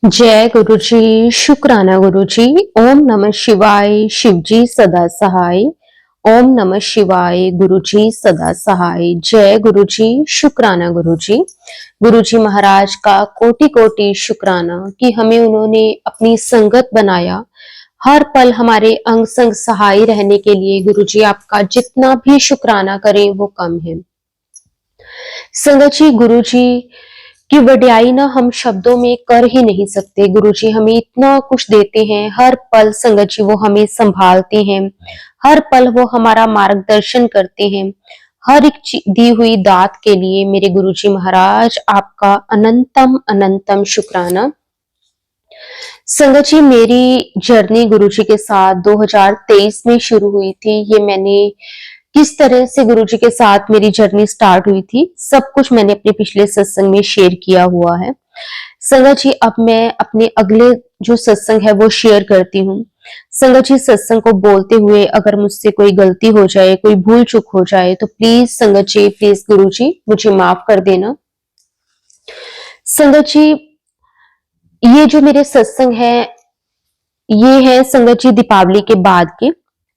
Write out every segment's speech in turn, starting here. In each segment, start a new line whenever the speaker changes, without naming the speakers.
जय गुरु जी, शुक्राना गुरु जी। ओम नमः शिवाय, शिव जी सदा सहाय। ओम नमः शिवाय, गुरु जी सदा सहाय। जय गुरु जी, शुक्राना गुरु जी। गुरु जी महाराज का कोटि कोटि शुक्राना कि हमें उन्होंने अपनी संगत बनाया। हर पल हमारे अंग संग सहाय रहने के लिए गुरु जी आपका जितना भी शुक्राना करें वो कम है। संगत जी, गुरु जी की वड्याई ना हम शब्दों में कर ही नहीं सकते। गुरुजी हमें इतना कुछ देते हैं, हर पल संगत जी वो हमें संभालते हैं, हर पल वो हमारा मार्गदर्शन करते हैं। हर एक दी हुई दात के लिए मेरे गुरुजी महाराज आपका अनंतम अनंतम शुक्राना। संगत जी, मेरी जर्नी गुरुजी के साथ 2023 में शुरू हुई थी। ये मैंने किस तरह से गुरुजी के साथ मेरी जर्नी स्टार्ट हुई थी, सब कुछ मैंने अपने पिछले सत्संग में शेयर किया हुआ है। संगत जी, अब मैं अपने अगले जो सत्संग है वो शेयर करती हूँ। संगत जी, सत्संग को बोलते हुए अगर मुझसे कोई गलती हो जाए, कोई भूल चूक हो जाए तो प्लीज संगत जी, प्लीज गुरु जी मुझे माफ कर देना। संगत जी, ये जो मेरे सत्संग है ये है संगत जी दीपावली के बाद के।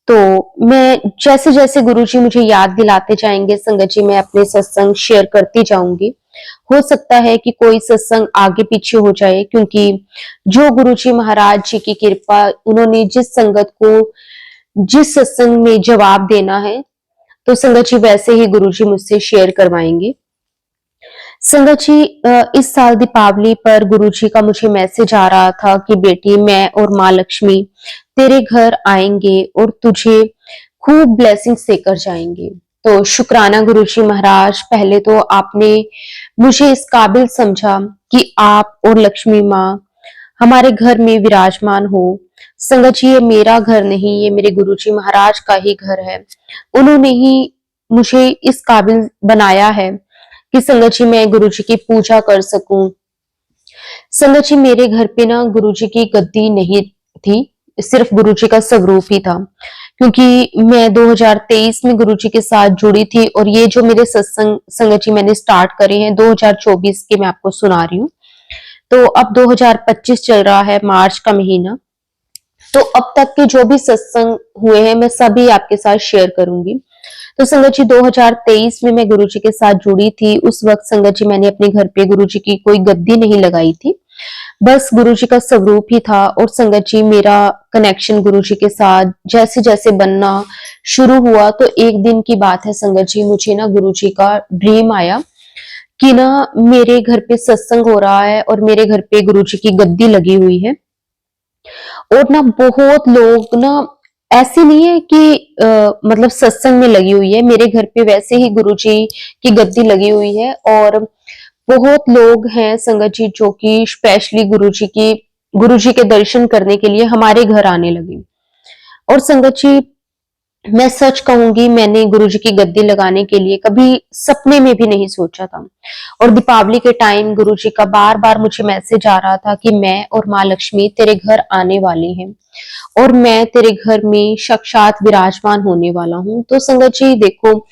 तो मैं जैसे जैसे गुरुजी मुझे याद दिलाते जाएंगे संगत जी, मैं अपने सत्संग शेयर करती जाऊंगी। हो सकता है कि कोई सत्संग आगे पीछे हो जाए, क्योंकि जो गुरुजी महाराज जी की कृपा, उन्होंने जिस संगत को जिस सत्संग में जवाब देना है तो संगत जी वैसे ही गुरुजी मुझसे शेयर करवाएंगे। संगत जी, इस साल दीपावली पर गुरुजी का मुझे मैसेज आ रहा था कि बेटी, मैं और माँ लक्ष्मी तेरे घर आएंगे और तुझे खूब ब्लेसिंग्स देकर जाएंगे। तो शुक्राना गुरुजी महाराज, पहले तो आपने मुझे इस काबिल समझा कि आप और लक्ष्मी माँ हमारे घर में विराजमान हो। संगत जी, ये मेरा घर नहीं, ये मेरे गुरुजी महाराज का ही घर है। उन्होंने ही मुझे इस काबिल बनाया है कि संगत जी मैं गुरु जी की पूजा कर सकूं। संगत जी, मेरे घर पे ना गुरु जी की गद्दी नहीं थी, सिर्फ गुरु जी का स्वरूप ही था। क्योंकि मैं 2023 में गुरु जी के साथ जुड़ी थी और ये जो मेरे सत्संग संगत जी मैंने स्टार्ट करे हैं 2024 के, मैं आपको सुना रही हूँ। तो अब 2025 चल रहा है, मार्च का महीना। तो अब तक के जो भी सत्संग हुए हैं मैं सभी आपके साथ शेयर करूंगी। तो संगत जी, 2023 में मैं गुरुजी के साथ जुड़ी थी। उस वक्त संगत जी मैंने अपने घर पे गुरुजी की कोई गद्दी नहीं लगाई थी, बस गुरुजी का स्वरूप ही था। और संगत जी, मेरा कनेक्शन गुरुजी के साथ जैसे जैसे बनना शुरू हुआ तो एक दिन की बात है संगत जी, मुझे ना गुरुजी का ड्रीम आया कि ना मेरे घर पे सत्संग हो रहा है और मेरे घर पे गुरुजी की गद्दी लगी हुई है। और ना बहुत लोग ना, ऐसे नहीं है कि मतलब सत्संग में लगी हुई है, मेरे घर पे वैसे ही गुरुजी की गद्दी लगी हुई है। और बहुत लोग हैं संगत जी जो कि स्पेशली गुरुजी के दर्शन करने के लिए हमारे घर आने लगे। और संगत जी, मैं सच कहूंगी, मैंने गुरुजी की गद्दी लगाने के लिए कभी सपने में भी नहीं सोचा था। और दीपावली के टाइम गुरुजी का बार बार मुझे मैसेज आ रहा था कि मैं और माँ लक्ष्मी तेरे घर आने वाली हैं और मैं तेरे घर में साक्षात विराजमान होने वाला हूँ। तो संगत जी देखो,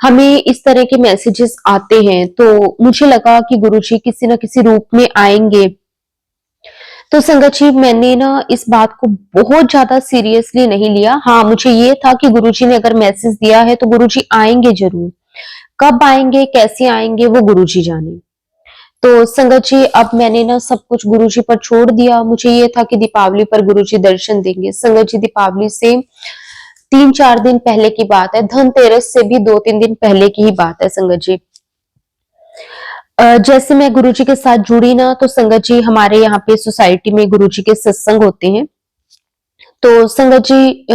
हमें इस तरह के मैसेजेस आते हैं तो मुझे लगा कि गुरुजी किसी न किसी रूप में आएंगे। तो संगत जी, मैंने ना इस बात को बहुत ज्यादा सीरियसली नहीं लिया। हाँ, मुझे ये था कि गुरुजी ने अगर मैसेज दिया है तो गुरुजी आएंगे जरूर। कब आएंगे, कैसे आएंगे, वो गुरुजी जाने। तो संगत जी, अब मैंने ना सब कुछ गुरुजी पर छोड़ दिया। मुझे ये था कि दीपावली पर गुरुजी दर्शन देंगे। संगत जी, दीपावली से 3-4 दिन पहले की बात है, धनतेरस से भी 2-3 दिन पहले की ही बात है संगत जी। जैसे मैं गुरुजी के साथ जुड़ी ना, तो संगत जी हमारे यहाँ पे सोसाइटी में गुरुजी के सत्संग होते हैं। तो संगत जी,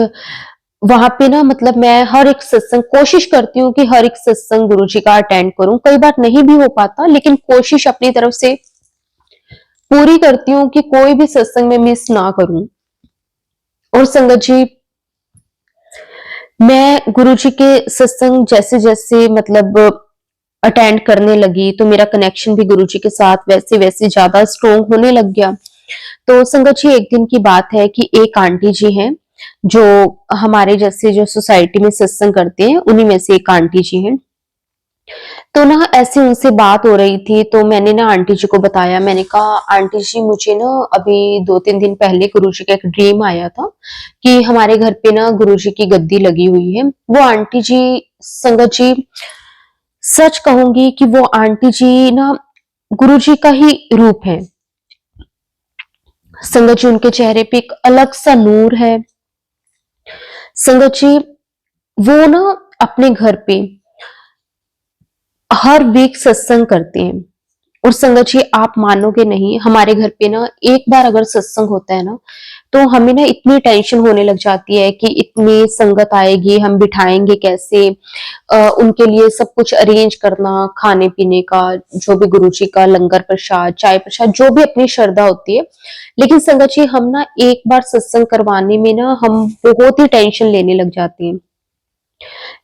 वहां पे ना मतलब मैं हर एक सत्संग कोशिश करती हूँ कि हर एक सत्संग गुरुजी का अटेंड करूं। कई बार नहीं भी हो पाता, लेकिन कोशिश अपनी तरफ से पूरी करती हूँ कि कोई भी सत्संग में मिस ना करूं। और संगत जी, मैं गुरुजी के सत्संग जैसे जैसे मतलब अटेंड करने लगी तो मेरा कनेक्शन भी गुरुजी के साथ वैसे वैसे ज्यादा स्ट्रोंग होने लग गया। तो संगत जी, एक दिन की बात है कि एक आंटी जी हैं जो हमारे जैसे जो सोसाइटी में सत्संग करते हैं, उन्हीं में से एक आंटी जी हैं। तो ना ऐसे उनसे बात हो रही थी, तो मैंने ना आंटी जी को बताया। मैंने कहा आंटी जी, मुझे ना अभी 2-3 दिन पहले गुरुजी का एक ड्रीम आया था कि हमारे घर पे ना गुरुजी की गद्दी लगी हुई है। वो आंटी जी, संगत जी, सच कहूंगी कि वो आंटी जी ना गुरुजी का ही रूप है। संगत जी, उनके चेहरे पे एक अलग सा नूर है। संगत जी, वो ना अपने घर पे हर वीक सत्संग करते हैं। और संगत जी, आप मानोगे नहीं, हमारे घर पे ना एक बार अगर सत्संग होता है ना, तो हमें ना इतनी टेंशन होने लग जाती है कि इतनी संगत आएगी, हम बिठाएंगे कैसे, उनके लिए सब कुछ अरेंज करना, खाने पीने का, जो भी गुरु जी का लंगर प्रसाद, चाय प्रसाद, जो भी अपनी श्रद्धा होती है। लेकिन संगत जी, हम ना एक बार सत्संग करवाने में ना हम बहुत ही टेंशन लेने लग जाते हैं।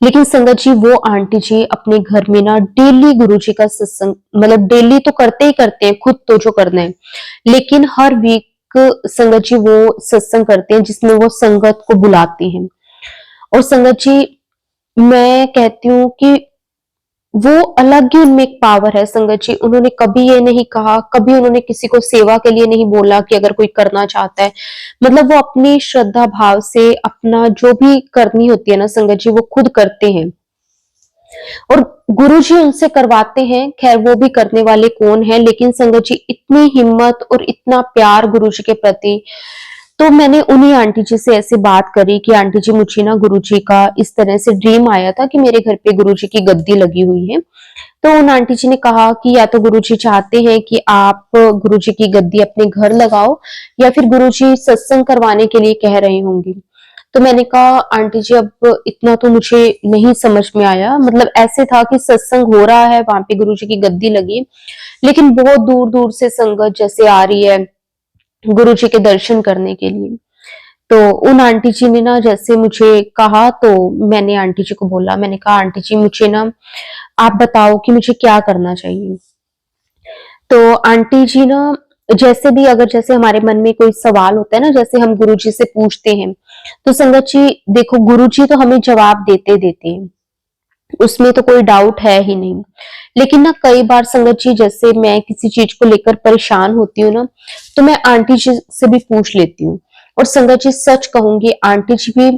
लेकिन संगत जी, वो आंटी जी अपने घर में ना डेली गुरु जी का सत्संग, मतलब डेली तो करते ही करते हैं, खुद तो जो करना है, लेकिन हर वीक संगत जी वो सत्संग करते हैं जिसमें वो संगत को बुलाते हैं। और संगत जी, मैं कहती हूँ कि वो अलग ही उनमें एक पावर है। संगत जी, उन्होंने कभी ये नहीं कहा, कभी उन्होंने किसी को सेवा के लिए नहीं बोला कि अगर कोई करना चाहता है, मतलब वो अपनी श्रद्धा भाव से अपना जो भी करनी होती है ना संगत जी, वो खुद करते हैं। और गुरुजी उनसे करवाते हैं। खैर, वो भी करने वाले कौन है, लेकिन संगत जी इतनी हिम्मत और इतना प्यार गुरुजी के प्रति। तो मैंने उन्हीं आंटी जी से ऐसे बात करी कि आंटी जी, मुझे ना गुरुजी का इस तरह से ड्रीम आया था कि मेरे घर पे गुरुजी की गद्दी लगी हुई है। तो उन आंटी जी ने कहा कि या तो गुरुजी चाहते हैं कि आप गुरुजी की गद्दी अपने घर लगाओ, या फिर गुरुजी सत्संग करवाने के लिए कह रहे होंगे। तो मैंने कहा आंटी जी, अब इतना तो मुझे नहीं समझ में आया, मतलब ऐसे था कि सत्संग हो रहा है, वहां पे गुरुजी की गद्दी लगी है, लेकिन बहुत दूर दूर से संगत जैसे आ रही है गुरुजी के दर्शन करने के लिए। तो उन आंटी जी ने ना जैसे मुझे कहा, तो मैंने आंटी जी को बोला, मैंने कहा आंटी जी, मुझे ना आप बताओ कि मुझे क्या करना चाहिए। तो आंटी जी ना जैसे भी, अगर जैसे हमारे मन में कोई सवाल होता है ना, जैसे हम गुरुजी से पूछते हैं, तो संगत जी देखो, गुरुजी तो हमें जवाब देते देते हैं, उसमें तो कोई डाउट है ही नहीं। लेकिन ना कई बार संगत जी, जैसे मैं किसी चीज को लेकर परेशान होती हूँ ना, तो मैं आंटी जी से भी पूछ लेती हूँ। और संगत जी, सच कहूंगी, आंटी जी भी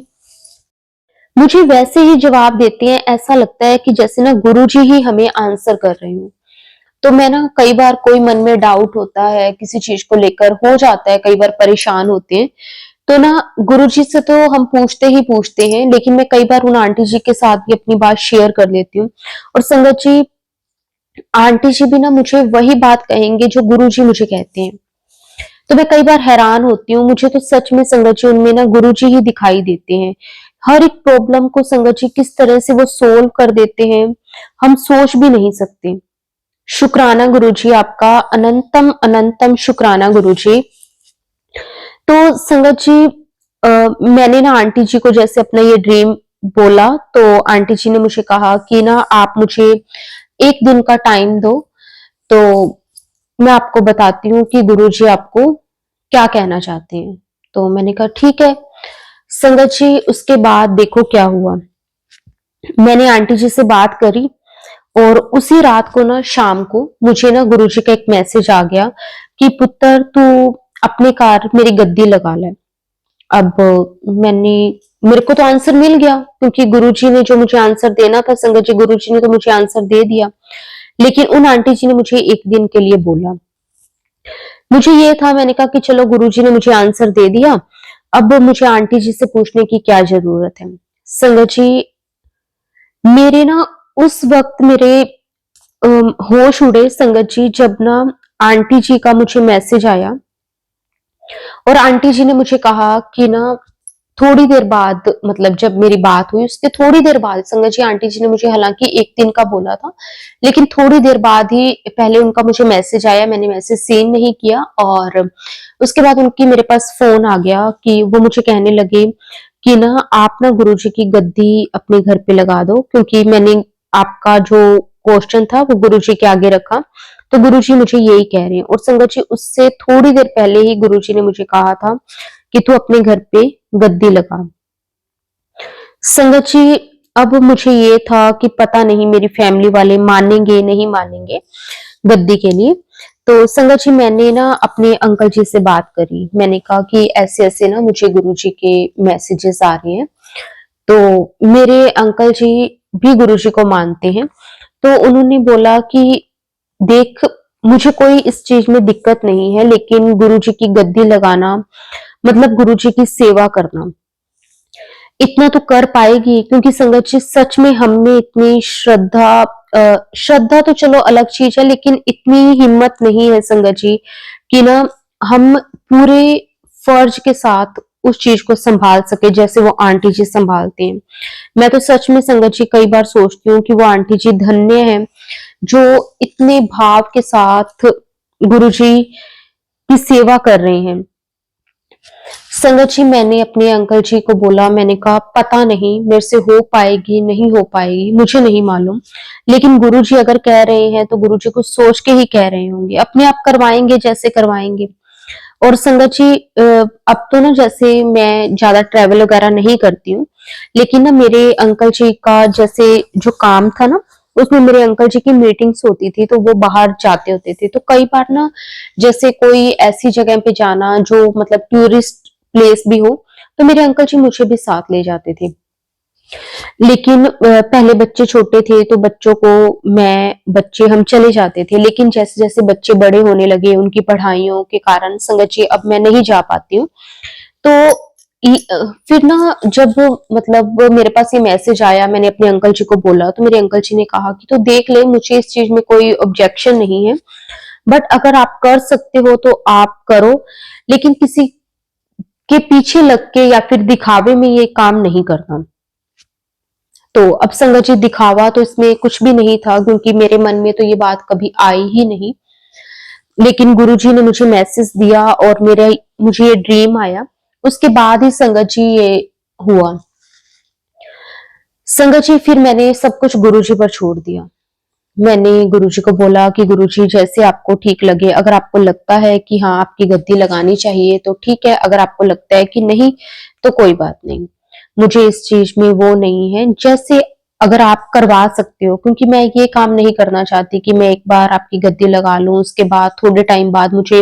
मुझे वैसे ही जवाब देते हैं, ऐसा लगता है कि जैसे ना गुरुजी ही हमें आंसर कर रहे हो। तो मैं ना कई बार, कोई मन में डाउट होता है किसी चीज को लेकर, हो जाता है, कई बार परेशान होते हैं, तो ना गुरुजी से तो हम पूछते ही पूछते हैं, लेकिन मैं कई बार उन आंटी जी के साथ भी अपनी बात शेयर कर लेती हूँ। और संगत जी, आंटी जी भी ना मुझे वही बात कहेंगे जो गुरुजी मुझे कहते हैं। तो मैं कई बार हैरान होती हूँ, मुझे तो सच में संगत जी उनमें ना गुरुजी ही दिखाई देते हैं। हर एक प्रॉब्लम को संगत जी किस तरह से वो सोल्व कर देते हैं, हम सोच भी नहीं सकते। शुक्राना गुरुजी, आपका अनंतम अनंतम शुक्राना गुरुजी। तो संगत जी, मैंने ना आंटी जी को जैसे अपना ये ड्रीम बोला, तो आंटी जी ने मुझे कहा कि ना आप मुझे 1 दिन का टाइम दो, तो मैं आपको बताती हूँ कि गुरुजी आपको क्या कहना चाहते हैं। तो मैंने कहा ठीक है। संगत जी, उसके बाद देखो क्या हुआ। मैंने आंटी जी से बात करी, और उसी रात को ना शाम को मुझे ना गुरुजी का एक मैसेज आ गया कि पुत्र, तू अपने कार मेरी गद्दी लगा ले। अब मैंने मेरे को तो आंसर मिल गया, क्योंकि गुरुजी ने जो मुझे आंसर देना था संगत जी, गुरुजी ने तो मुझे आंसर दे दिया। लेकिन उन आंटी जी ने मुझे 1 दिन के लिए बोला। मुझे ये था, मैंने कहा कि चलो गुरुजी ने मुझे आंसर दे दिया, अब मुझे आंटी जी से पूछने की क्या जरूरत है। संगत जी, मेरे ना उस वक्त मेरे होश उड़े संगत जी, जब ना आंटी जी का मुझे मैसेज आया, और आंटी जी ने मुझे कहा कि ना थोड़ी देर बाद, मतलब जब मेरी बात हुई उसके थोड़ी देर बाद संगत जी, आंटी जी ने मुझे हालांकि 1 दिन का बोला था, लेकिन थोड़ी देर बाद ही पहले उनका मुझे मैसेज आया, मैंने मैसेज सीन नहीं किया, और उसके बाद उनकी मेरे पास फोन आ गया कि वो मुझे कहने लगे कि ना आप ना गुरुजी की गद्दी अपने घर पे लगा दो, क्योंकि मैंने आपका जो क्वेश्चन था वो गुरुजी के आगे रखा, तो गुरुजी मुझे यही कह रहे हैं। और संगत जी, उससे थोड़ी देर पहले ही गुरुजी ने मुझे कहा था कि तू अपने घर पे गद्दी लगा। संगत जी, अब मुझे ये था कि पता नहीं मेरी फैमिली वाले मानेंगे नहीं मानेंगे गद्दी के लिए। तो संगत जी, मैंने ना अपने अंकल जी से बात करी। मैंने कहा कि ऐसे-ऐसे ना मुझे गुरुजी के मैसेजेस आ रहे हैं। तो मेरे अंकल जी भी गुरुजी को मानते हैं। तो उन्होंने बोला कि देख, मुझे कोई इस चीज में दिक्कत नहीं है, लेकिन गुरुजी की गद्दी लगाना मतलब गुरुजी की सेवा करना इतना तो कर पाएगी, क्योंकि संगत जी सच में हम में इतनी श्रद्धा तो चलो अलग चीज है, लेकिन इतनी हिम्मत नहीं है संगत जी कि ना हम पूरे फर्ज के साथ उस चीज को संभाल सके जैसे वो आंटी जी संभालते हैं। मैं तो सच में संगत जी कई बार सोचती हूँ कि वो आंटी जी धन्य है जो इतने भाव के साथ गुरु जी की सेवा कर रहे हैं। संगत जी, मैंने अपने अंकल जी को बोला, मैंने कहा पता नहीं मेरे से हो पाएगी नहीं हो पाएगी, मुझे नहीं मालूम, लेकिन गुरु जी अगर कह रहे हैं तो गुरु जी कुछ सोच के ही कह रहे होंगे, अपने आप करवाएंगे जैसे करवाएंगे। और संगत जी, अब तो ना जैसे मैं ज्यादा ट्रैवल वगैरह नहीं करती हूँ, लेकिन ना मेरे अंकल जी का जैसे जो काम था ना, उसमें मेरे अंकल जी की मीटिंग्स होती थी, तो वो बाहर जाते होते थे। तो कई बार ना जैसे कोई ऐसी जगह पे जाना जो मतलब टूरिस्ट प्लेस भी हो, तो मेरे अंकल जी मुझे भी साथ ले जाते थे। लेकिन पहले बच्चे छोटे थे तो बच्चों को बच्चे हम चले जाते थे, लेकिन जैसे जैसे बच्चे बड़े होने लगे उनकी पढ़ाइयों के कारण संगत जी अब मैं नहीं जा पाती हूँ। तो फिर ना जब मतलब मेरे पास ये मैसेज आया, मैंने अपने अंकल जी को बोला, तो मेरे अंकल जी ने कहा कि तो देख ले, मुझे इस चीज में कोई ऑब्जेक्शन नहीं है, बट अगर आप कर सकते हो तो आप करो, लेकिन किसी के पीछे लग के या फिर दिखावे में ये काम नहीं करना। तो अब संगत जी, दिखावा तो इसमें कुछ भी नहीं था, क्योंकि मेरे मन में तो ये बात कभी आई ही नहीं। लेकिन गुरुजी ने मुझे मैसेज दिया और मुझे ये ड्रीम आया, उसके बाद ही संगत जी ये हुआ। संगत जी, फिर मैंने सब कुछ गुरुजी पर छोड़ दिया। मैंने गुरुजी को बोला कि गुरुजी जैसे आपको ठीक लगे, अगर आपको लगता है कि हाँ आपकी गद्दी लगानी चाहिए तो ठीक है, अगर आपको लगता है कि नहीं तो कोई बात नहीं, मुझे इस चीज में वो नहीं है, जैसे अगर आप करवा सकते हो, क्योंकि मैं ये काम नहीं करना चाहती कि मैं एक बार आपकी गद्दी लगा लूं, उसके बाद थोड़े टाइम बाद मुझे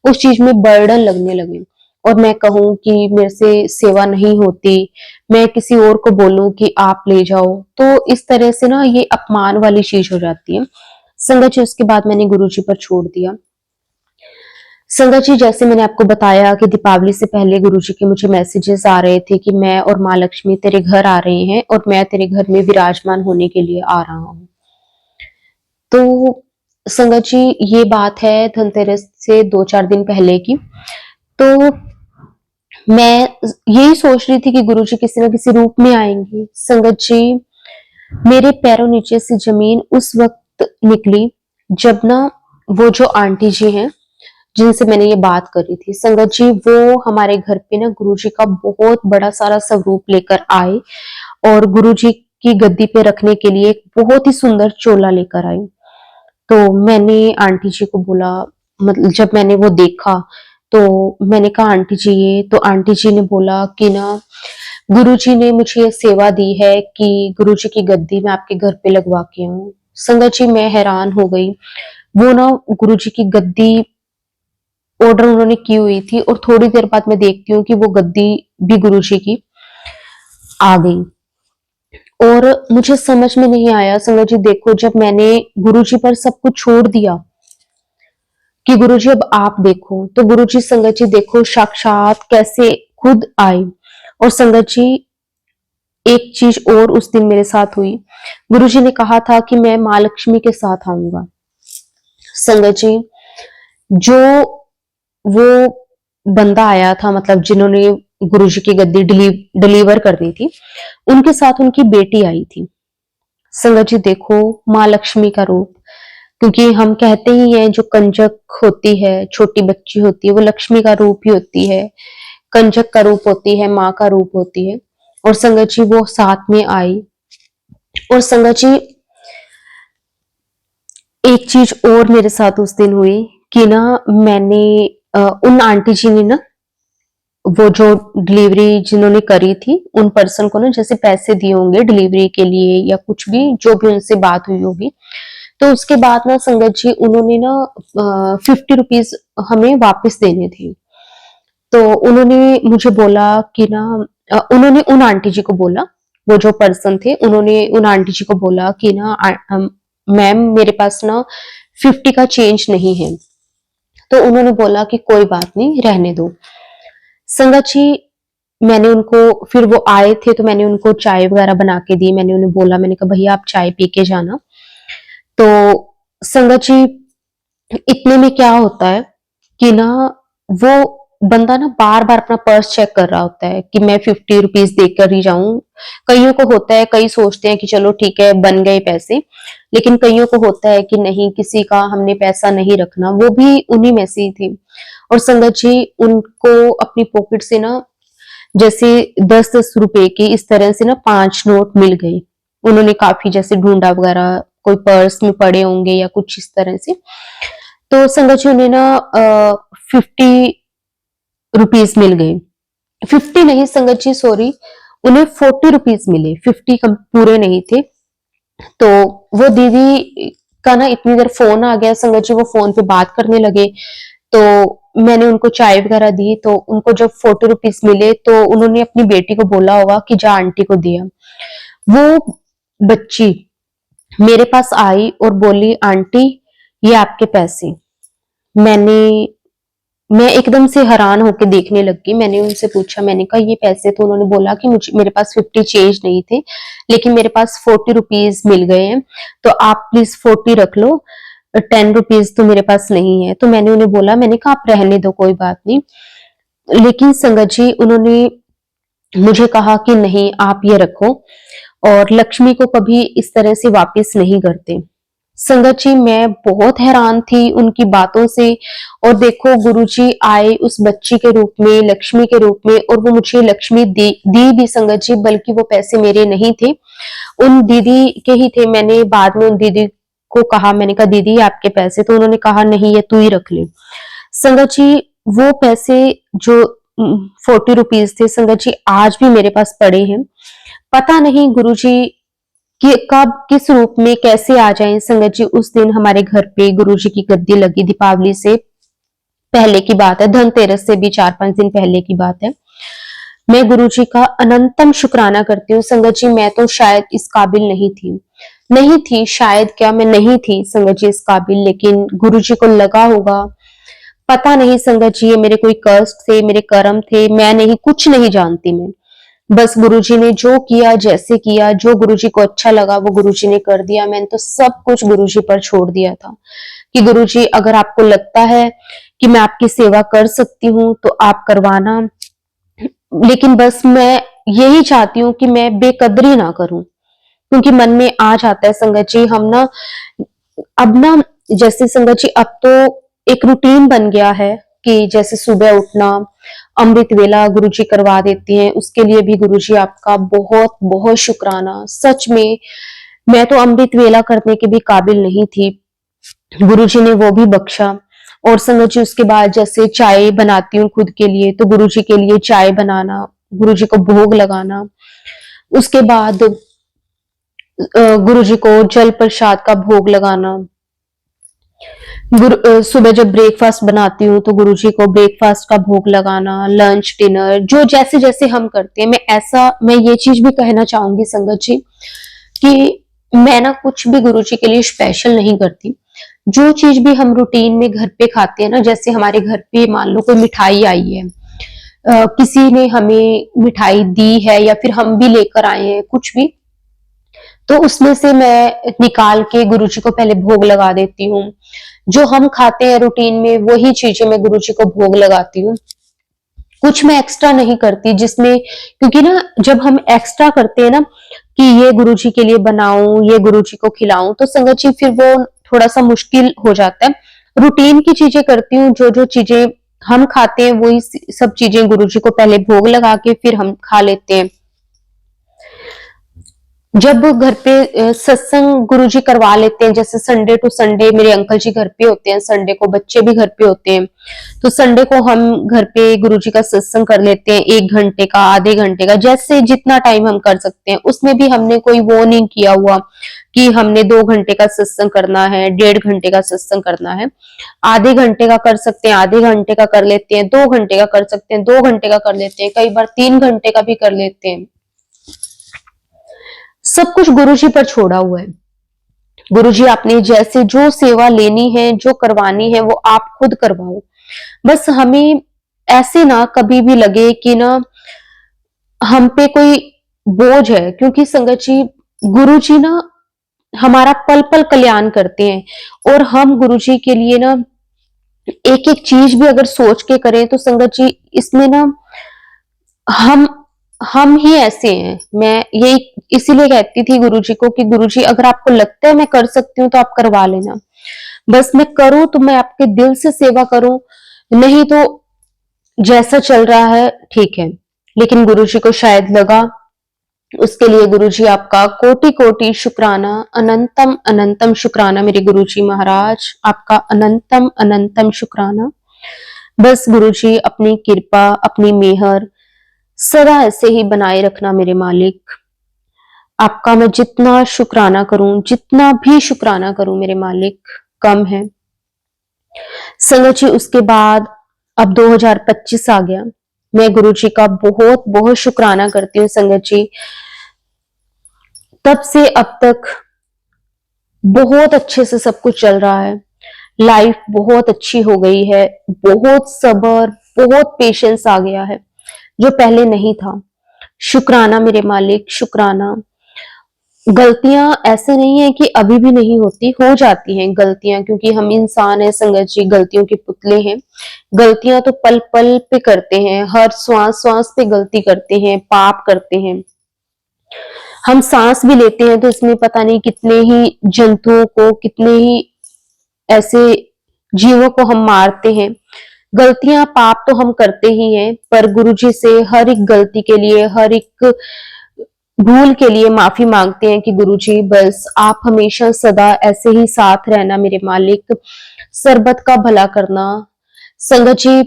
उस चीज में बर्डन लगने लगे और मैं कहूं कि मेरे से सेवा नहीं होती, मैं किसी और को बोलूं कि आप ले जाओ, तो इस तरह से ना ये अपमान वाली चीज हो जाती है। संगत जी, उसके बाद मैंने गुरुजी पर छोड़ दिया। संगत जी, जैसे मैंने आपको बताया कि दीपावली से पहले गुरुजी के मुझे मैसेजेस आ रहे थे कि मैं और माँ लक्ष्मी तेरे घर आ रहे हैं और मैं तेरे घर में विराजमान होने के लिए आ रहा हूँ। तो संगत जी, ये बात है धनतेरस से 2-4 दिन पहले की। तो मैं यही सोच रही थी कि गुरुजी किसी न किसी रूप में आएंगे। संगत जी, मेरे पैरों नीचे से जमीन उस वक्त निकली जब ना वो जो आंटी जी हैं जिनसे मैंने ये बात करी थी, संगत जी वो हमारे घर पे ना गुरुजी का बहुत बड़ा सारा स्वरूप लेकर आए और गुरुजी की गद्दी पे रखने के लिए एक बहुत ही सुंदर चोला लेकर आई। तो मैंने आंटी जी को बोला, मतलब जब मैंने वो देखा तो मैंने कहा आंटी जी ये, तो आंटी जी ने बोला कि ना गुरुजी ने मुझे ये सेवा दी है कि गुरुजी की गद्दी मैं आपके घर पे लगवा के आऊं। संगत जी, मैं हैरान हो गई। वो ना गुरुजी की गद्दी ऑर्डर उन्होंने की हुई थी और थोड़ी देर बाद मैं देखती हूँ कि वो गद्दी भी गुरुजी की आ गई और मुझे समझ में नहीं आया। संगत जी देखो, जब मैंने गुरुजी पर सब कुछ छोड़ दिया कि गुरुजी अब आप देखो, तो गुरुजी संगत जी देखो साक्षात कैसे खुद आए। और संगत जी, एक चीज और उस दिन मेरे साथ हुई। गुरुजी ने कहा था कि मैं माँ लक्ष्मी के साथ आऊंगा। संगत जी, जो वो बंदा आया था, मतलब जिन्होंने गुरुजी की गद्दी डिलीवर कर दी थी, उनके साथ उनकी बेटी आई थी। संगत जी देखो, माँ लक्ष्मी का रूप, क्योंकि हम कहते ही हैं जो कंजक होती है, छोटी बच्ची होती है, वो लक्ष्मी का रूप ही होती है, कंजक का रूप होती है, माँ का रूप होती है। और संगत जी वो साथ में आई। और संगत जी, एक चीज और मेरे साथ उस दिन हुई कि ना मैंने उन आंटी जी ने ना वो जो डिलीवरी जिन्होंने करी थी उन पर्सन को ना जैसे पैसे दिए होंगे डिलीवरी के लिए या कुछ भी जो भी उनसे बात हुई होगी। तो उसके बाद ना संगत जी उन्होंने ना 50 रुपीज हमें वापस देने थे। तो उन्होंने मुझे बोला कि ना उन्होंने उन आंटी जी को बोला, वो जो पर्सन थे उन्होंने उन आंटी जी को बोला कि ना मैम मेरे पास ना 50 का चेंज नहीं है। तो उन्होंने बोला कि कोई बात नहीं, रहने दो। संगत जी मैंने उनको फिर वो आए थे तो मैंने उनको चाय वगैरह बना के दी। मैंने उन्हें बोला, मैंने कहा भैया आप चाय पी के जाना। तो संगत जी इतने में क्या होता है कि ना वो बंदा ना बार बार अपना पर्स चेक कर रहा होता है कि मैं 50 रुपीज देकर ही जाऊं। कईयों को होता है, कई सोचते हैं कि चलो ठीक है बन गए पैसे, लेकिन कईयों को होता है कि नहीं, किसी का हमने पैसा नहीं रखना। वो भी उन्हीं में से ही थी। और संगत जी उनको अपनी पॉकेट से ना जैसे 10-10 रुपए के इस तरह से ना 5 नोट मिल गए। उन्होंने काफी जैसे ढूंढा वगैरह, कोई पर्स में पड़े होंगे या कुछ इस तरह से। तो संगत जी उन्हें ना 50 रुपीज मिल गए। 50 नहीं संगत जी, सॉरी, उन्हें 40 रुपीज मिले, 50 कम पूरे नहीं थे। तो वो दीदी का ना इतनी देर फोन आ गया संगत जी, वो फोन पे बात करने लगे। तो मैंने उनको चाय वगैरह दी। तो उनको जब 40 रुपीज मिले तो उन्होंने अपनी बेटी को बोला होगा कि जा आंटी को दिया। वो बच्ची मेरे पास आई और बोली आंटी ये आपके पैसे। मैंने मैं एकदम से हैरान होकर देखने लग गई। मैंने उनसे पूछा, मैंने कहा ये पैसे? तो उन्होंने बोला कि मुझे मेरे पास 50 चेंज नहीं थे, लेकिन मेरे पास 40 रुपीज मिल गए हैं, तो आप प्लीज 40 रख लो, 10 रुपीज तो मेरे पास नहीं है। तो मैंने उन्हें बोला, मैंने कहा आप रहने दो कोई बात नहीं। लेकिन संगत जी उन्होंने मुझे कहा कि नहीं आप ये रखो, और लक्ष्मी को कभी इस तरह से वापस नहीं करते। संगत जी मैं बहुत हैरान थी उनकी बातों से। और देखो गुरुजी आए उस बच्ची के रूप में, लक्ष्मी के रूप में, और वो मुझे लक्ष्मी दी भी संगत जी, बल्कि वो पैसे मेरे नहीं थे, उन दीदी के ही थे। मैंने बाद में उन दीदी को कहा, मैंने कहा दीदी आपके पैसे? तो उन्होंने कहा नहीं ये तू ही रख ले। संगत जी वो पैसे जो 40 रुपीज थे संगत जी आज भी मेरे पास पड़े हैं। पता नहीं गुरुजी कि कब किस रूप में कैसे आ जाए। संगत जी उस दिन हमारे घर पे गुरुजी की गद्दी लगी, दीपावली से पहले की बात है, धनतेरस से भी 4-5 दिन पहले की बात है। मैं गुरुजी का अनंतम शुक्राना करती हूँ संगत जी। मैं तो शायद इस काबिल नहीं थी, शायद क्या मैं नहीं थी संगत जी इस काबिल, लेकिन गुरुजी को लगा होगा। पता नहीं संगत जी ये मेरे कोई कष्ट थे, मेरे कर्म थे, मैं नहीं, कुछ नहीं जानती मैं। बस गुरुजी ने जो किया, जैसे किया, जो गुरुजी को अच्छा लगा वो गुरुजी ने कर दिया। मैंने तो सब कुछ गुरुजी पर छोड़ दिया था कि गुरुजी अगर आपको लगता है कि मैं आपकी सेवा कर सकती हूँ तो आप करवाना, लेकिन बस मैं यही चाहती हूँ कि मैं बेकदरी ना करूं। क्योंकि मन में आ जाता है संगत जी, हम ना अब ना जैसे संगत जी अब तो एक रूटीन बन गया है कि जैसे सुबह उठना, अमृत वेला गुरुजी करवा देती हैं, उसके लिए भी गुरुजी आपका बहुत बहुत शुक्राना। सच में मैं तो अमृत वेला करने के भी काबिल नहीं थी, गुरुजी ने वो भी बख्शा। और संगत जी उसके बाद जैसे चाय बनाती हूँ खुद के लिए, तो गुरुजी के लिए चाय बनाना, गुरुजी को भोग लगाना, उसके बाद गुरुजी को जल प्रसाद का भोग लगाना। सुबह जब ब्रेकफास्ट बनाती हूँ तो गुरुजी को ब्रेकफास्ट का भोग लगाना, लंच डिनर जो जैसे जैसे हम करते हैं। मैं ये चीज भी कहना चाहूंगी संगत जी कि मैं ना कुछ भी गुरुजी के लिए स्पेशल नहीं करती। जो चीज भी हम रूटीन में घर पे खाते हैं ना, जैसे हमारे घर पे मान लो कोई मिठाई आई है, किसी ने हमें मिठाई दी है या फिर हम भी लेकर आए हैं कुछ भी, तो उसमें से मैं निकाल के गुरुजी को पहले भोग लगा देती हूँ। जो हम खाते हैं रूटीन में वही चीजें मैं गुरुजी को भोग लगाती हूँ। कुछ मैं एक्स्ट्रा नहीं करती जिसमें, क्योंकि ना जब हम एक्स्ट्रा करते हैं ना कि ये गुरुजी के लिए बनाऊं, ये गुरुजी को खिलाऊं, तो संगत जी फिर वो थोड़ा सा मुश्किल हो जाता है। रूटीन की चीजें करती हूँ, जो जो चीजें हम खाते हैं वही सब चीजें गुरुजी को पहले भोग लगा के फिर हम खा लेते हैं। जब घर पे सत्संग गुरुजी करवा लेते हैं, जैसे संडे टू संडे मेरे अंकल जी घर पे होते हैं, संडे को बच्चे भी घर पे होते हैं, तो संडे को हम घर पे गुरुजी का सत्संग कर लेते हैं, 1 घंटे का, आधे घंटे का, जैसे जितना टाइम हम कर सकते हैं। उसमें भी हमने कोई वो नहीं किया हुआ कि हमने 2 घंटे का सत्संग करना है, 1.5 घंटे का सत्संग करना है। आधे घंटे का कर सकते हैं, आधे घंटे का कर लेते हैं, 2 घंटे का कर सकते हैं, 2 घंटे का कर लेते हैं, कई बार 3 घंटे का भी कर लेते हैं। सब कुछ गुरुजी पर छोड़ा हुआ है। गुरुजी, आपने जैसे जो सेवा लेनी है, जो करवानी है, वो आप खुद करवाओ। बस हमें ऐसे ना कभी भी लगे कि ना हम पे कोई बोझ है, क्योंकि संगत जी, गुरुजी ना हमारा पल पल कल्याण करते हैं, और हम गुरुजी के लिए ना एक एक चीज भी अगर सोच के करें तो संगत जी, इसमें ना हम हम ही ऐसे हैं। मैं यही इसीलिए कहती थी गुरुजी को कि गुरुजी, अगर आपको लगता है मैं कर सकती हूँ तो आप करवा लेना, बस मैं करूं तो मैं आपके दिल से सेवा करूं, नहीं तो जैसा चल रहा है ठीक है। लेकिन गुरुजी को शायद लगा, उसके लिए गुरुजी आपका कोटि कोटि शुक्राना, अनंतम अनंतम शुक्राना मेरे गुरुजी महाराज, आपका अनंतम अनंतम शुक्राना। बस गुरुजी, अपनी कृपा, अपनी मेहर सदा ऐसे ही बनाए रखना मेरे मालिक। आपका मैं जितना शुक्राना करूं, जितना भी शुक्राना करूं मेरे मालिक, कम है। संगत जी, उसके बाद अब 2025 आ गया। मैं गुरुजी का बहुत बहुत शुक्राना करती हूँ संगत जी। तब से अब तक बहुत अच्छे से सब कुछ चल रहा है। लाइफ बहुत अच्छी हो गई है, बहुत सब्र, बहुत पेशेंस आ गया है, जो पहले नहीं था। शुक्राना मेरे मालिक, शुक्राना। गलतियां ऐसे नहीं है कि अभी भी नहीं होती, हो जाती हैं गलतियां, क्योंकि हम इंसान हैं संगत जी, गलतियों के पुतले हैं। गलतियां तो पल पल पे करते हैं, हर श्वास श्वास पे गलती करते हैं, पाप करते हैं। हम सांस भी लेते हैं तो इसमें पता नहीं कितने ही जंतुओं को, कितने ही ऐसे जीवों को हम मारते हैं। गलतियां, पाप तो हम करते ही हैं, पर गुरुजी से हर एक गलती के लिए, हर एक भूल के लिए माफी मांगते हैं कि गुरुजी, बस आप हमेशा सदा ऐसे ही साथ रहना मेरे मालिक, सरबत का भला करना। संगत जी,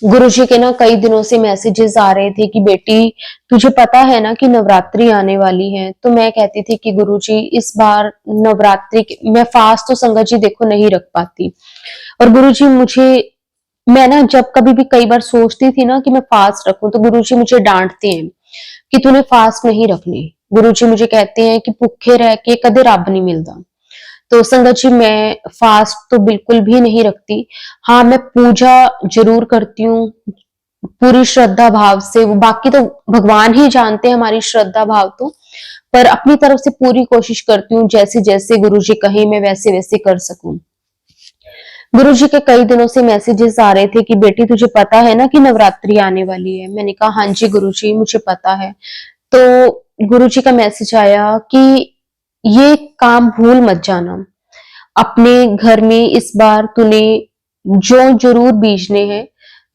गुरुजी के ना कई दिनों से मैसेजेस आ रहे थे कि बेटी, तुझे पता है ना कि नवरात्रि आने वाली है। तो मैं कहती थी कि गुरुजी, इस बार नवरात्रि मैं फास्ट तो संगत जी देखो नहीं रख पाती, और गुरुजी मुझे, मैं ना जब कभी भी कई बार सोचती थी ना कि मैं फास्ट रखूं, तो गुरुजी मुझे डांटते हैं कि तूने फास्ट नहीं रखनी। गुरुजी मुझे कहते हैं कि भुखे रह के कदे रब नहीं मिलता। तो संगत जी, मैं फास्ट तो बिल्कुल भी नहीं रखती। हाँ, मैं पूजा जरूर करती हूँ पूरी श्रद्धा भाव से। वो बाकी तो भगवान ही जानते हैं हमारी श्रद्धा भाव तो, पर अपनी तरफ से पूरी कोशिश करती हूँ, जैसे जैसे गुरुजी कहे मैं वैसे वैसे कर सकूं। गुरुजी के कई दिनों से मैसेजेस आ रहे थे कि बेटी, तुझे पता है ना कि नवरात्रि आने वाली है। मैंने कहा हाँ जी गुरुजी, मुझे पता है। तो गुरुजी का मैसेज आया कि ये काम भूल मत जाना, अपने घर में इस बार तूने जौ जरूर बीजने हैं।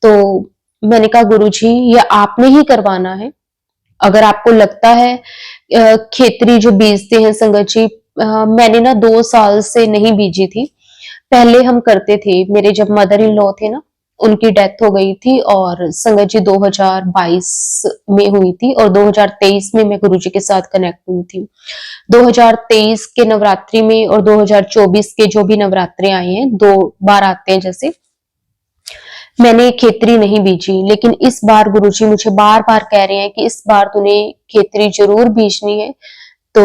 तो मैंने कहा गुरुजी, ये आपने ही करवाना है। अगर आपको लगता है खेतरी जो बीजते हैं संगत जी, मैंने ना 2 साल से नहीं बीजी थी। पहले हम करते थे, मेरे जब मदर इन लॉ थे ना, उनकी डेथ हो गई थी, और संगत जी 2022 में हुई थी, और 2023 में मैं गुरुजी के साथ कनेक्ट हुई थी। 2023 के नवरात्रि में और 2024 के जो भी नवरात्रे आए हैं, 2 बार आते हैं, जैसे मैंने खेतरी नहीं बीजी। लेकिन इस बार गुरुजी मुझे बार बार कह रहे हैं कि इस बार तूने खेतरी जरूर बीजनी है। तो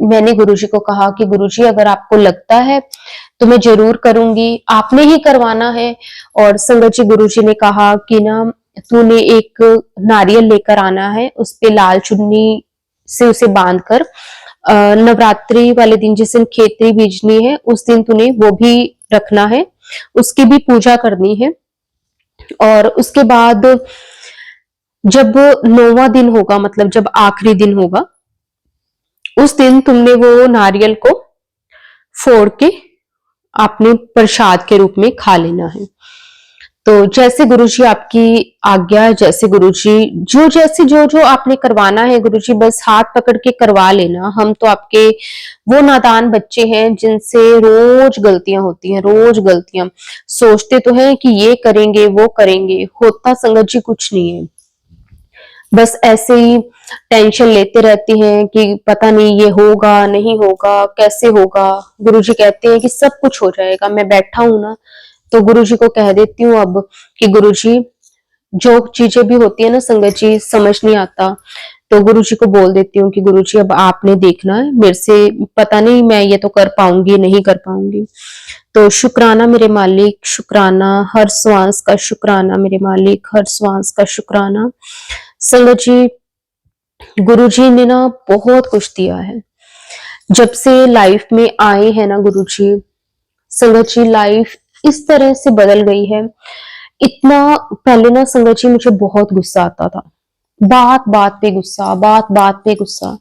मैंने गुरुजी को कहा कि गुरुजी, अगर आपको लगता है तो मैं जरूर करूंगी, आपने ही करवाना है। और संगत जी, गुरुजी ने कहा कि ना तूने एक नारियल लेकर आना है, उस पे लाल चुन्नी से उसे बांधकर नवरात्रि वाले दिन जिस दिन खेतरी बीजनी है उस दिन तूने वो भी रखना है, उसकी भी पूजा करनी है। और उसके बाद जब 9वां दिन होगा, मतलब जब आखिरी दिन होगा, उस दिन तुमने वो नारियल को फोड़ के आपने प्रसाद के रूप में खा लेना है। तो जैसे गुरुजी आपकी आज्ञा, जैसे गुरुजी जैसे जो आपने करवाना है गुरुजी, बस हाथ पकड़ के करवा लेना। हम तो आपके वो नादान बच्चे हैं जिनसे रोज गलतियां होती हैं, रोज गलतियां। सोचते तो हैं कि ये करेंगे वो करेंगे, होता संगत जी कुछ नहीं है। बस ऐसे ही टेंशन लेते रहते हैं कि पता नहीं ये होगा नहीं होगा, कैसे होगा। गुरुजी कहते हैं कि सब कुछ हो जाएगा। मैं बैठा हूं ना, तो गुरुजी को कह देती हूँ अब कि गुरुजी, जो चीजें भी होती है ना संगत जी, समझ नहीं आता, तो गुरुजी को बोल देती हूँ कि गुरुजी अब आपने देखना है, मेरे से पता नहीं मैं ये तो कर पाऊंगी नहीं कर पाऊंगी। तो शुक्राना मेरे मालिक, शुक्राना, हर श्वास का शुक्राना मेरे मालिक, हर श्वास का शुक्राना। संगत जी, गुरुजी ने ना बहुत कुछ दिया है। जब से लाइफ में आए हैं ना गुरुजी, संगत जी लाइफ इस तरह से बदल गई है। इतना पहले ना संगत जी मुझे बहुत गुस्सा आता था, बात बात पे गुस्सा, बात बात पे गुस्सा।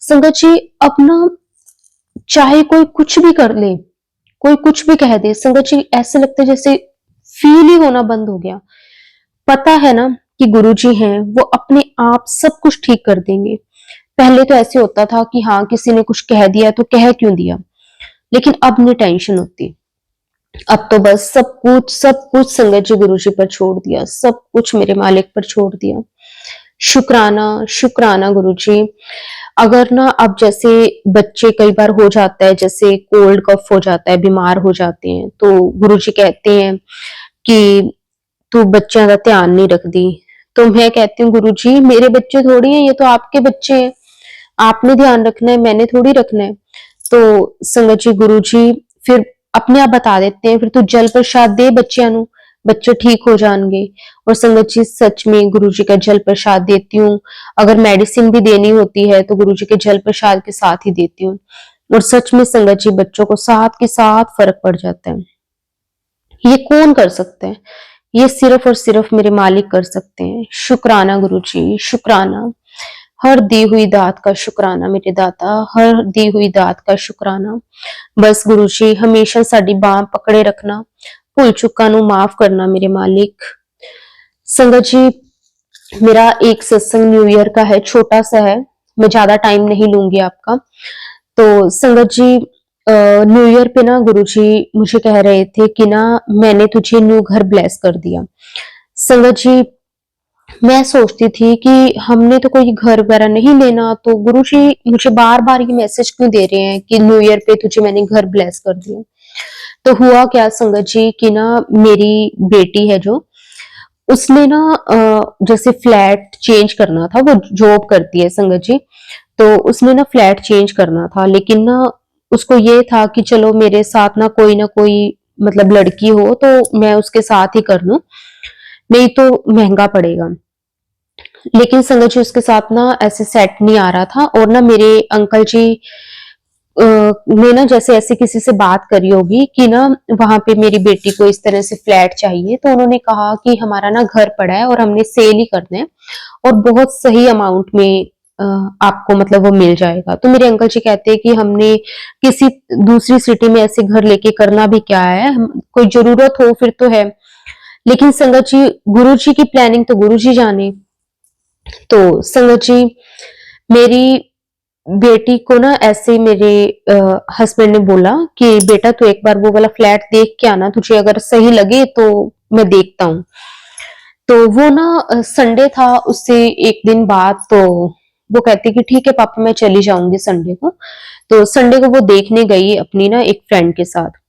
संगत जी अब ना चाहे कोई कुछ भी कर ले, कोई कुछ भी कह दे, संगत जी ऐसे लगता है जैसे फील ही होना बंद हो गया। पता है ना कि गुरुजी हैं, वो अपने आप सब कुछ ठीक कर देंगे। पहले तो ऐसे होता था कि हाँ किसी ने कुछ कह दिया तो कह क्यों दिया, लेकिन अब नहीं टेंशन होती। अब तो बस सब कुछ संगत जी गुरुजी पर छोड़ दिया, सब कुछ मेरे मालिक पर छोड़ दिया। शुक्राना, शुक्राना गुरुजी। अगर ना अब जैसे बच्चे कई बार हो जाता है, जैसे कोल्ड कफ हो जाता है, बीमार हो जाते हैं, तो गुरुजी कहते हैं कि तू बच्चों का ध्यान नहीं रखती। तो मैं कहती हूँ गुरुजी मेरे बच्चे थोड़ी हैं, ये तो आपके बच्चे हैं, आपने ध्यान रखना है, मैंने थोड़ी रखना है। तो संगत जी गुरुजी फिर अपने आप बता देते हैं, फिर तू जल प्रसाद दे बच्चों ਨੂੰ, बच्चे ठीक हो जाएंगे। और संगत जी सच में गुरुजी का जल प्रसाद देती हूँ। अगर मेडिसिन भी देनी होती है तो गुरुजी के जल प्रसाद के साथ ही देती हूँ। और सच में संगत जी बच्चों को साथ के साथ फर्क पड़ जाता है। ये कौन कर सकता है? ये सिर्फ और सिर्फ मेरे मालिक कर सकते हैं। शुक्राना गुरुजी, शुक्राना। हर दी हुई दात का शुक्राना मेरे दाता, हर दी हुई दात का शुक्राना। बस गुरुजी हमेशा साडी बांह पकड़े रखना, भुल चुका नु माफ करना मेरे मालिक। संगत जी मेरा एक सत्संग न्यू ईयर का है, छोटा सा है, मैं ज्यादा टाइम नहीं लूंगी आपका। तो संगत जी न्यू ईयर पे ना गुरुजी मुझे कह रहे थे कि ना मैंने तुझे न्यू घर ब्लेस कर दिया। संगत जी मैं सोचती थी कि हमने तो कोई घर वगैरह नहीं लेना, तो गुरुजी मुझे बार बार ये मैसेज क्यों दे रहे हैं कि न्यू ईयर पे तुझे मैंने घर ब्लेस कर दिया। तो हुआ क्या संगत जी कि ना मेरी बेटी है जो, उसने ना जैसे फ्लैट चेंज करना था, वो जॉब करती है संगत जी, तो उसने ना फ्लैट चेंज करना था, लेकिन ना उसको ये था कि चलो मेरे साथ ना कोई मतलब लड़की हो तो मैं उसके साथ ही कर लूं, नहीं तो महंगा पड़ेगा। लेकिन संगत जी उसके साथ ना ऐसे सेट नहीं आ रहा था, और ना मेरे अंकल जी ने ना जैसे ऐसे किसी से बात करी होगी कि ना वहां पे मेरी बेटी को इस तरह से फ्लैट चाहिए, तो उन्होंने कहा कि हमारा ना घर पड़ा है और हमने सेल ही करना है और बहुत सही अमाउंट में आपको मतलब वो मिल जाएगा। तो मेरे अंकल जी कहते हैं कि हमने किसी दूसरी सिटी में ऐसे घर लेके करना भी क्या है, कोई जरूरत हो फिर तो है, लेकिन संगत जी गुरु जी की प्लानिंग तो गुरु जी जाने। तो संगत जी मेरी बेटी को ना ऐसे मेरे हस्बैंड ने बोला कि बेटा तू एक बार वो वाला फ्लैट देख के आना, तुझे अगर सही लगे तो मैं देखता हूँ। तो वो ना संडे था, उससे एक दिन बाद, तो वो कहती कि ठीक है पापा मैं चली जाऊंगी संडे को। तो संडे को वो देखने गई अपनी ना एक फ्रेंड के साथ।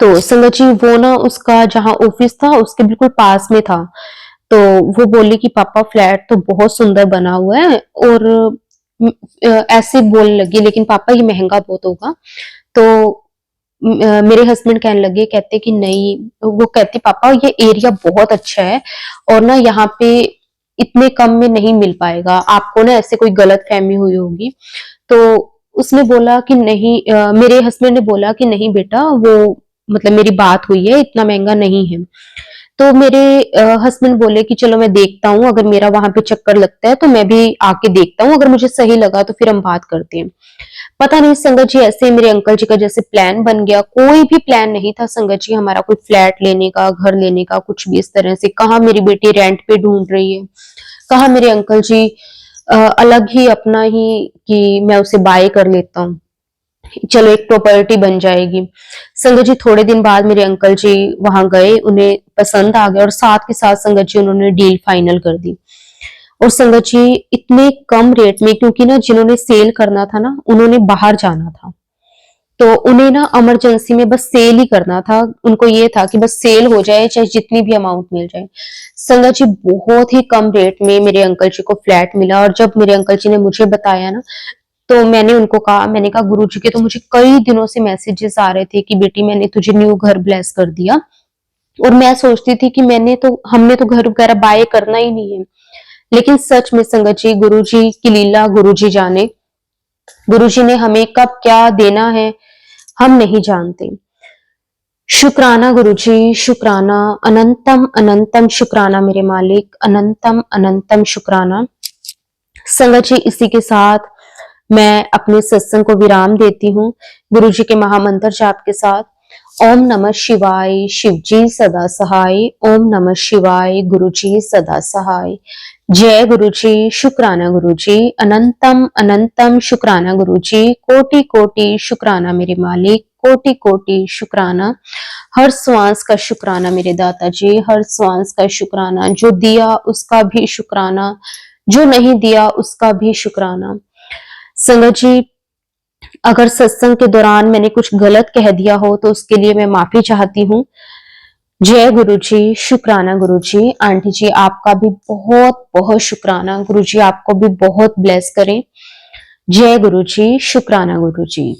तो संगत जी वो ना उसका जहाँ ऑफिस था उसके बिल्कुल पास में था। तो वो बोली कि पापा फ्लैट तो बहुत सुंदर बना हुआ है, और ऐसे बोलने लगी लेकिन पापा ये महंगा बहुत होगा। तो मेरे हस्बैंड कहने लगे, कहते कि नहीं, वो कहती पापा ये एरिया बहुत अच्छा है और ना यहाँ पे इतने कम में नहीं मिल पाएगा, आपको ना ऐसे कोई गलत फहमी हुई होगी। तो उसने बोला कि नहीं, मेरे हस्बैंड ने बोला कि नहीं बेटा वो मतलब मेरी बात हुई है, इतना महंगा नहीं है। तो मेरे हस्बैंड बोले कि चलो मैं देखता हूँ, अगर मेरा वहां पे चक्कर लगता है तो मैं भी आके देखता हूँ, अगर मुझे सही लगा तो फिर हम बात करते हैं। पता नहीं संगत जी, ऐसे ही मेरे अंकल जी का जैसे प्लान बन गया। कोई भी प्लान नहीं था संगत जी हमारा, कोई फ्लैट लेने का, घर लेने का, कुछ भी इस तरह से। कहाँ मेरी बेटी रेंट पे ढूंढ रही है, कहाँ मेरे अंकल जी अलग ही अपना ही कि मैं उसे बाय कर लेता हूँ, चलो एक प्रॉपर्टी बन जाएगी। संगत जी थोड़े दिन बाद मेरे अंकल जी वहां गए, उन्हें पसंद आ गया और साथ के साथ संगत जी उन्होंने डील फाइनल कर दी। और संगत जी इतने कम रेट में, क्योंकि ना जिन्होंने सेल करना था ना उन्होंने बाहर जाना था, तो उन्हें ना इमरजेंसी में बस सेल ही करना था। उनको ये था कि बस सेल हो जाए, चाहे जितनी भी अमाउंट मिल जाए। संगत जी बहुत ही कम रेट में मेरे अंकल जी को फ्लैट मिला। और जब मेरे अंकल जी ने मुझे बताया ना, तो मैंने उनको कहा, मैंने कहा गुरुजी के तो मुझे कई दिनों से मैसेजेस आ रहे थे कि बेटी मैंने तुझे न्यू घर ब्लेस कर दिया, और मैं सोचती थी कि हमने तो घर वगैरह बाय करना ही नहीं है। लेकिन सच में संगत जी, गुरुजी की लीला गुरुजी जाने। गुरुजी ने हमें कब क्या देना है हम नहीं जानते। शुक्राना गुरुजी, शुक्राना, अनंतम अनंतम शुक्राना मेरे मालिक, अनंतम अनंतम शुक्राना। संगत जी इसी के साथ मैं अपने सत्संग को विराम देती हूँ गुरुजी के महामंत्र जाप के साथ। ओम नमः शिवाय, शिवजी सदा सहाय। ओम नमः शिवाय, गुरुजी सदा सहाय। जय गुरुजी, शुक्राना गुरुजी, अनंतम अनंतम शुक्राना गुरुजी, कोटि कोटि शुक्राना मेरे मालिक, कोटि कोटि शुक्राना। हर श्वास का शुक्राना मेरे दाता जी, हर श्वास का शुक्राना। जो दिया उसका भी शुक्राना, जो नहीं दिया उसका भी शुक्राना। संगत जी अगर सत्संग के दौरान मैंने कुछ गलत कह दिया हो तो उसके लिए मैं माफी चाहती हूँ। जय गुरु जी, शुक्राना गुरु जी। आंटी जी आपका भी बहुत बहुत शुक्राना, गुरु जी आपको भी बहुत ब्लेस करें। जय गुरु जी, शुक्राना गुरु जी।